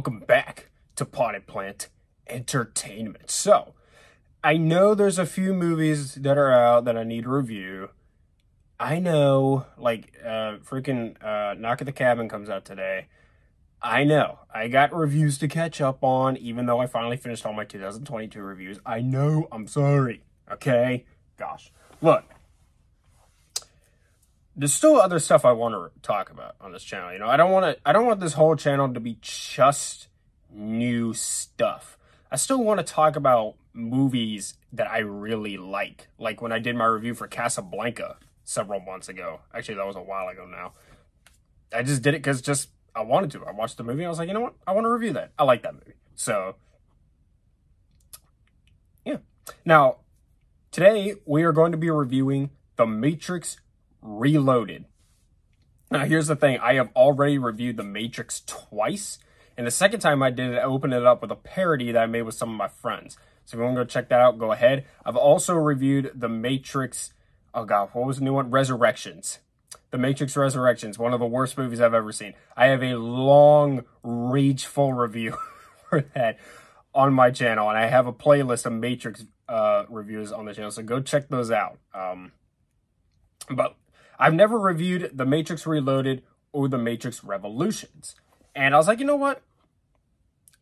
welcome back to Potted Plant Entertainment. So, I know there's a few movies that are out that I need to review. I know, like, Knock at the Cabin comes out today. I know, I got reviews to catch up on, even though I finally finished all my 2022 reviews. I know, I'm sorry, okay? Gosh, look. There's still other stuff I want to talk about on this channel. You know, I don't want this whole channel to be just new stuff. I still want to talk about movies that I really like when I did my review for Casablanca several months ago. Actually, that was a while ago now. I just did it because I wanted to. I watched the movie and I was like, you know what? I want to review that. I like that movie. So, yeah. Now, today we are going to be reviewing The Matrix Reloaded. Now, here's the thing. I have already reviewed The Matrix twice. And the second time I did it, I opened it up with a parody that I made with some of my friends. So if you want to go check that out, go ahead. I've also reviewed The Matrix, oh God, what was the new one? Resurrections. The Matrix Resurrections, one of the worst movies I've ever seen. I have a long, rageful review for that on my channel. And I have a playlist of Matrix reviews on the channel. So go check those out. But I've never reviewed The Matrix Reloaded or The Matrix Revolutions. And I was like, you know what?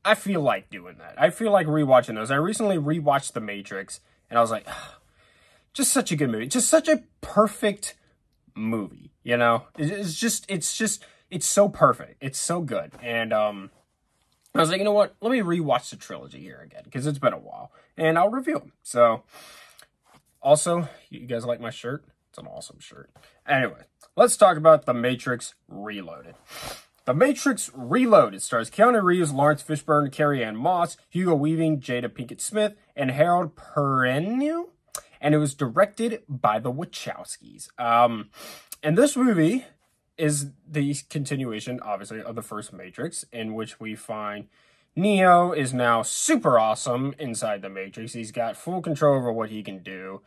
I feel like doing that. I feel like rewatching those. I recently rewatched The Matrix, and I was like, just such a good movie. Just such a perfect movie, you know? It's so perfect. It's so good. And I was like, you know what? Let me rewatch the trilogy here again, because it's been a while. And I'll review them. So, also, you guys like my shirt? It's an awesome shirt. Anyway, let's talk about The Matrix Reloaded. The Matrix Reloaded stars Keanu Reeves, Lawrence Fishburne, Carrie-Anne Moss, Hugo Weaving, Jada Pinkett Smith, and Harold Perrineau. And it was directed by the Wachowskis. And this movie is the continuation, obviously, of the first Matrix, in which we find Neo is now super awesome inside the Matrix. He's got full control over what he can do.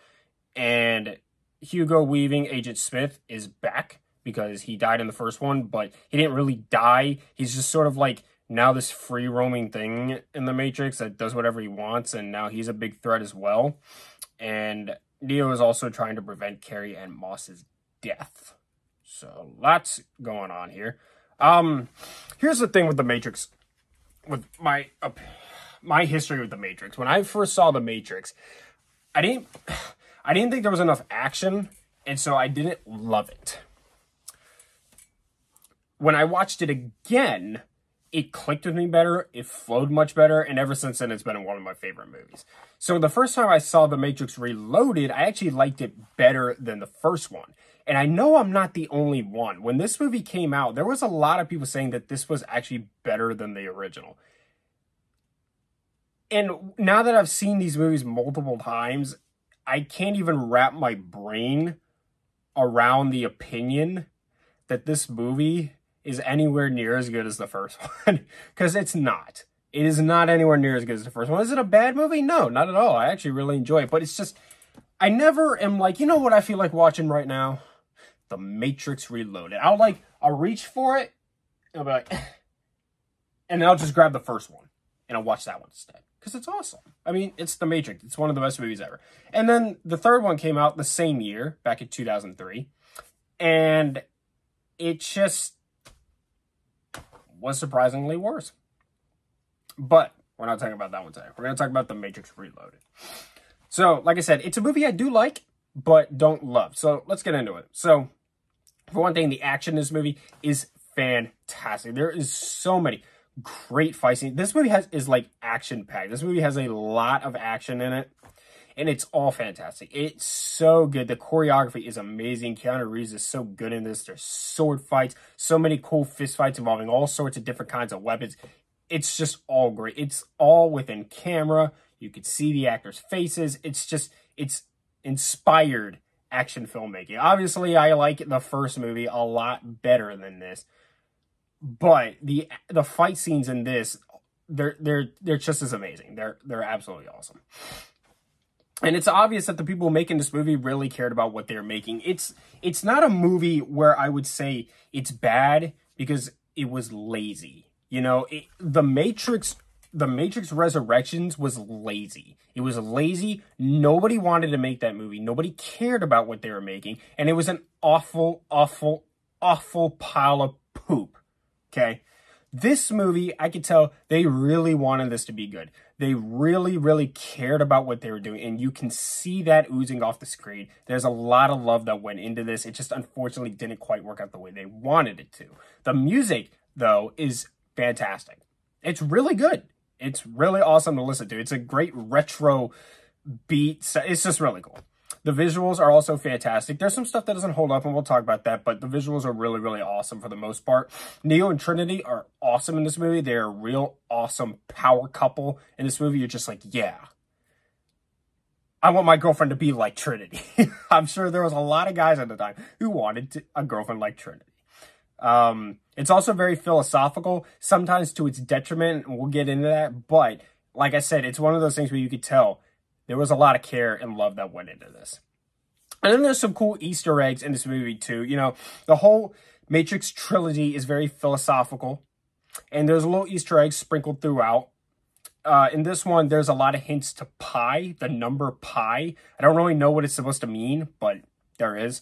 And Hugo Weaving, Agent Smith, is back because he died in the first one, but he didn't really die. He's just sort of like now this free roaming thing in the Matrix that does whatever he wants, and now he's a big threat as well. And Neo is also trying to prevent Carrie-Anne Moss's death. So lots going on here. Here's the thing with the Matrix, with my history with the Matrix. When I first saw the Matrix, I didn't think there was enough action, and so I didn't love it. When I watched it again, it clicked with me better, it flowed much better, and ever since then, it's been one of my favorite movies. So the first time I saw The Matrix Reloaded, I actually liked it better than the first one. And I know I'm not the only one. When this movie came out, there was a lot of people saying that this was actually better than the original. And now that I've seen these movies multiple times, I can't even wrap my brain around the opinion that this movie is anywhere near as good as the first one. Because it's not. It is not anywhere near as good as the first one. Is it a bad movie? No, not at all. I actually really enjoy it. But it's just, I never am like, you know what I feel like watching right now? The Matrix Reloaded. I'll reach for it, and I'll be like, and then I'll just grab the first one, and I'll watch that one instead. Because it's awesome. I mean, it's The Matrix. It's one of the best movies ever. And then the third one came out the same year, back in 2003. And it just was surprisingly worse. But we're not talking about that one today. We're going to talk about The Matrix Reloaded. So, like I said, it's a movie I do like, but don't love. So, let's get into it. So, for one thing, the action in this movie is fantastic. There is so many great fight scenes. This movie is like action-packed. This movie has a lot of action in it, and it's all fantastic. It's so good. The choreography is amazing. Keanu Reeves is so good in this. There's sword fights, so many cool fist fights involving all sorts of different kinds of weapons. It's just all great. It's all within camera. You could see the actors' faces. It's inspired action filmmaking. Obviously, I like the first movie a lot better than this. But the fight scenes in this, they're just as amazing. They're absolutely awesome. And it's obvious that the people making this movie really cared about what they're making. It's not a movie where I would say it's bad because it was lazy. You know, The Matrix Resurrections was lazy. It was lazy. Nobody wanted to make that movie. Nobody cared about what they were making. And it was an awful, awful, awful pile of poop. Okay? This movie, I could tell they really wanted this to be good. They really, really cared about what they were doing. And you can see that oozing off the screen. There's a lot of love that went into this. It just unfortunately didn't quite work out the way they wanted it to. The music, though, is fantastic. It's really good. It's really awesome to listen to. It's a great retro beat. It's just really cool. The visuals are also fantastic. There's some stuff that doesn't hold up, and we'll talk about that, but the visuals are really, really awesome for the most part. Neo and Trinity are awesome in this movie. They're a real awesome power couple in this movie. You're just like, yeah, I want my girlfriend to be like Trinity. I'm sure there was a lot of guys at the time who wanted a girlfriend like Trinity. It's also very philosophical, sometimes to its detriment, and we'll get into that. But like I said, it's one of those things where you could tell there was a lot of care and love that went into this. And then there's some cool Easter eggs in this movie too. You know, the whole Matrix trilogy is very philosophical, and there's little Easter eggs sprinkled throughout. In this one, there's a lot of hints to pi, the number pi. I don't really know what it's supposed to mean, but there is.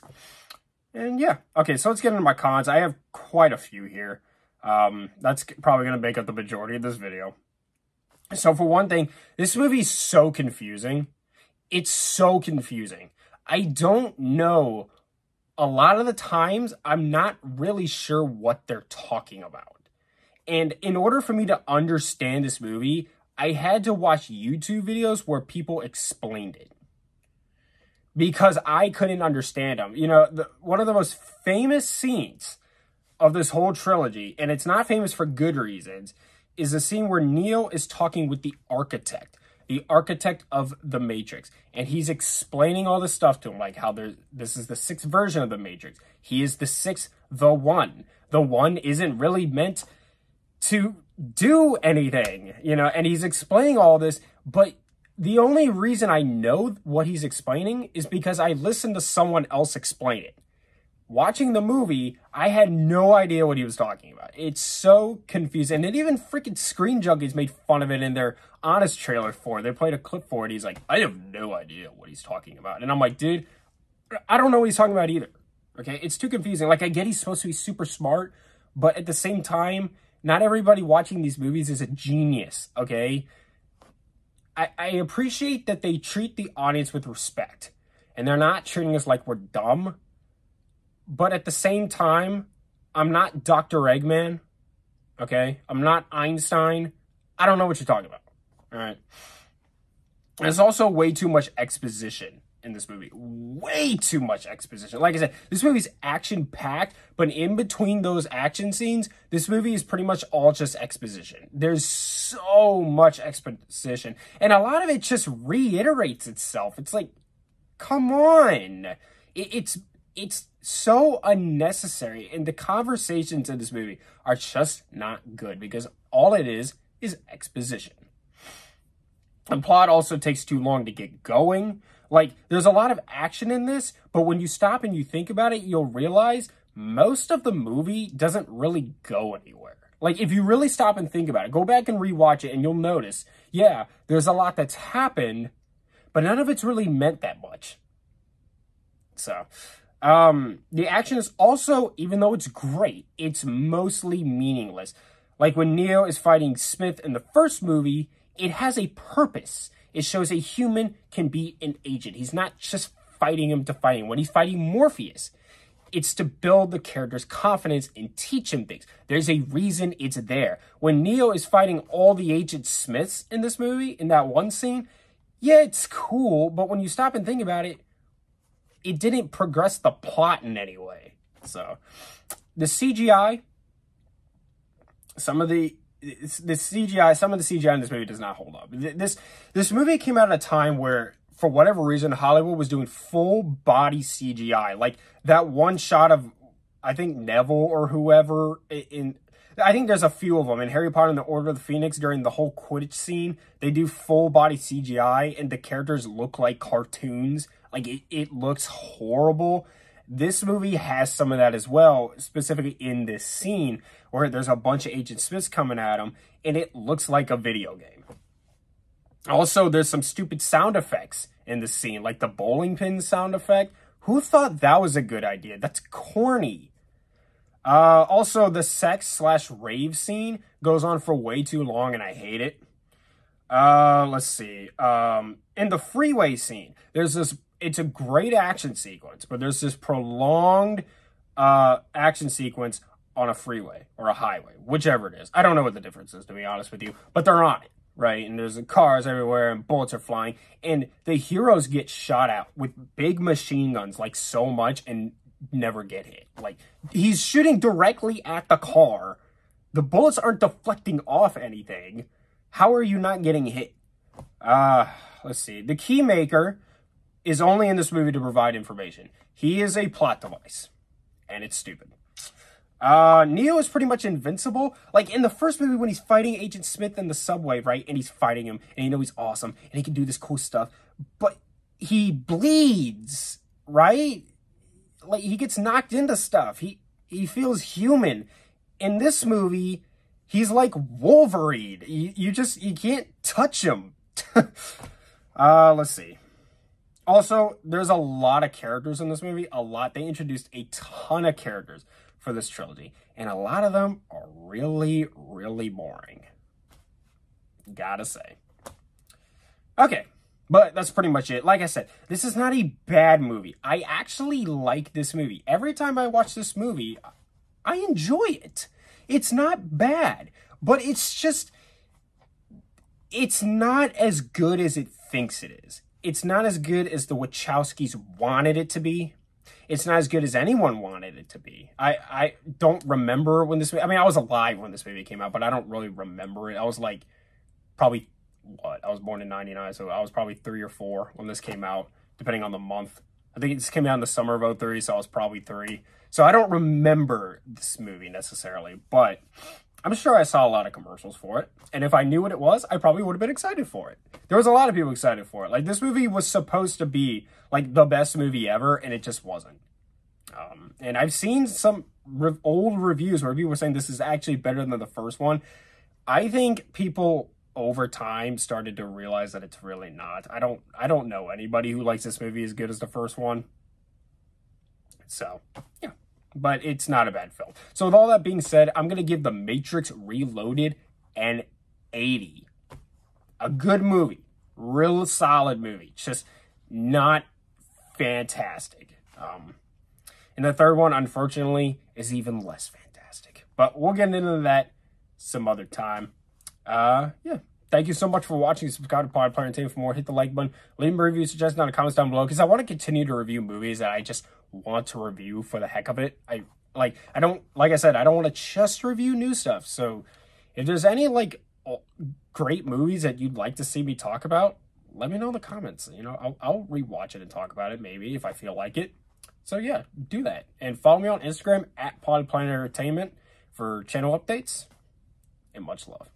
And yeah, okay, so let's get into my cons. I have quite a few here. That's probably going to make up the majority of this video. So for one thing, this movie is so confusing. It's so confusing. I don't know. A lot of the times, I'm not really sure what they're talking about. And in order for me to understand this movie, I had to watch YouTube videos where people explained it, because I couldn't understand them. You know, one of the most famous scenes of this whole trilogy, and it's not famous for good reasons, is the scene where Neo is talking with the architect of the Matrix, and he's explaining all this stuff to him, like how this is the 6th version of the Matrix. He is the 6th, the one. The one isn't really meant to do anything, you know, and he's explaining all this, but the only reason I know what he's explaining is because I listened to someone else explain it. Watching the movie, I had no idea what he was talking about. It's so confusing. And even freaking Screen Junkies made fun of it in their Honest trailer for it. They played a clip for it. He's like, I have no idea what he's talking about. And I'm like, dude, I don't know what he's talking about either. Okay, it's too confusing. Like, I get he's supposed to be super smart, but at the same time, not everybody watching these movies is a genius, okay? I appreciate that they treat the audience with respect, and they're not treating us like we're dumb. But at the same time, I'm not Dr. Eggman, okay? I'm not Einstein. I don't know what you're talking about, all right? There's also way too much exposition in this movie. Way too much exposition. Like I said, this movie's action-packed, but in between those action scenes, this movie is pretty much all just exposition. There's so much exposition, and a lot of it just reiterates itself. It's like, come on. It's so unnecessary, and the conversations in this movie are just not good because all it is exposition. The plot also takes too long to get going. Like, there's a lot of action in this, but when you stop and you think about it, you'll realize most of the movie doesn't really go anywhere. Like, if you really stop and think about it, go back and rewatch it, and you'll notice, yeah, there's a lot that's happened, but none of it's really meant that much. So, the action is also, even though it's great, it's mostly meaningless. Like when Neo is fighting Smith in the first movie, it has a purpose. It shows a human can be an agent. He's not just fighting him to fight him. When he's fighting Morpheus, it's to build the character's confidence and teach him things. There's a reason it's there. When Neo is fighting all the Agent Smiths in this movie, in that one scene, yeah, it's cool, but when you stop and think about it, it didn't progress the plot in any way. So, the CGI, some of the CGI in this movie does not hold up. This movie came out at a time where, for whatever reason, Hollywood was doing full body CGI. Like that one shot of, I think, Neville or whoever I think there's a few of them in Harry Potter and the Order of the Phoenix. During the whole Quidditch scene, they do full body CGI and the characters look like cartoons. Like, it looks horrible. This movie has some of that as well, specifically in this scene where there's a bunch of Agent Smiths coming at him, and it looks like a video game. Also, there's some stupid sound effects in the scene, like the bowling pin sound effect. Who thought that was a good idea? That's corny. Also, the sex/rave scene goes on for way too long, and I hate it. Let's see. In the freeway scene, there's this, it's a great action sequence, but there's this prolonged, action sequence on a freeway or a highway, whichever it is. I don't know what the difference is, to be honest with you, but they're on it, right? And there's cars everywhere and bullets are flying, and the heroes get shot at with big machine guns, like, so much, and never get hit. Like, he's shooting directly at the car. The bullets aren't deflecting off anything. How are you not getting hit? Let's see. The Keymaker is only in this movie to provide information. He is a plot device, and it's stupid. Neo is pretty much invincible. Like, in the first movie when he's fighting Agent Smith in the subway, right? And he's fighting him, and you know he's awesome, and he can do this cool stuff. But he bleeds, right? Like, he gets knocked into stuff. He feels human. In this movie, he's like Wolverine. You can't touch him. Let's see. Also, there's a lot of characters in this movie. A lot. They introduced a ton of characters for this trilogy, and a lot of them are really, really boring. Gotta say. Okay, but that's pretty much it. Like I said, this is not a bad movie. I actually like this movie. Every time I watch this movie, I enjoy it. It's not bad, but it's just, it's not as good as it thinks it is. It's not as good as the Wachowskis wanted it to be. It's not as good as anyone wanted it to be. I don't remember when this, I mean, I was alive when this movie came out, but I don't really remember it. I was like, probably, what? I was born in 99, so I was probably 3 or 4 when this came out, depending on the month. I think this came out in the summer of 03, so I was probably 3. So I don't remember this movie necessarily, but I'm sure I saw a lot of commercials for it. And if I knew what it was, I probably would have been excited for it. There was a lot of people excited for it. Like, this movie was supposed to be, like, the best movie ever, and it just wasn't. And I've seen some old reviews where people were saying this is actually better than the first one. I think people over time started to realize that it's really not. I don't know anybody who likes this movie as good as the first one. So, yeah. But it's not a bad film. So with all that being said, I'm going to give The Matrix Reloaded an 80. A good movie. Real solid movie. Just not fantastic. And the third one, unfortunately, is even less fantastic. But we'll get into that some other time. Yeah. Thank you so much for watching. Subscribe to Pod Player Entertainment for more. Hit the like button. Leave me a review, suggestions down in the comments down below, because I want to continue to review movies that I just want to review for the heck of it. Like I said, I don't want to just review new stuff. So if there's any like great movies that you'd like to see me talk about, let me know in the comments. You know, I'll rewatch it and talk about it maybe if I feel like it. So yeah, do that. And follow me on Instagram at Pod Planet Entertainment for channel updates, and much love.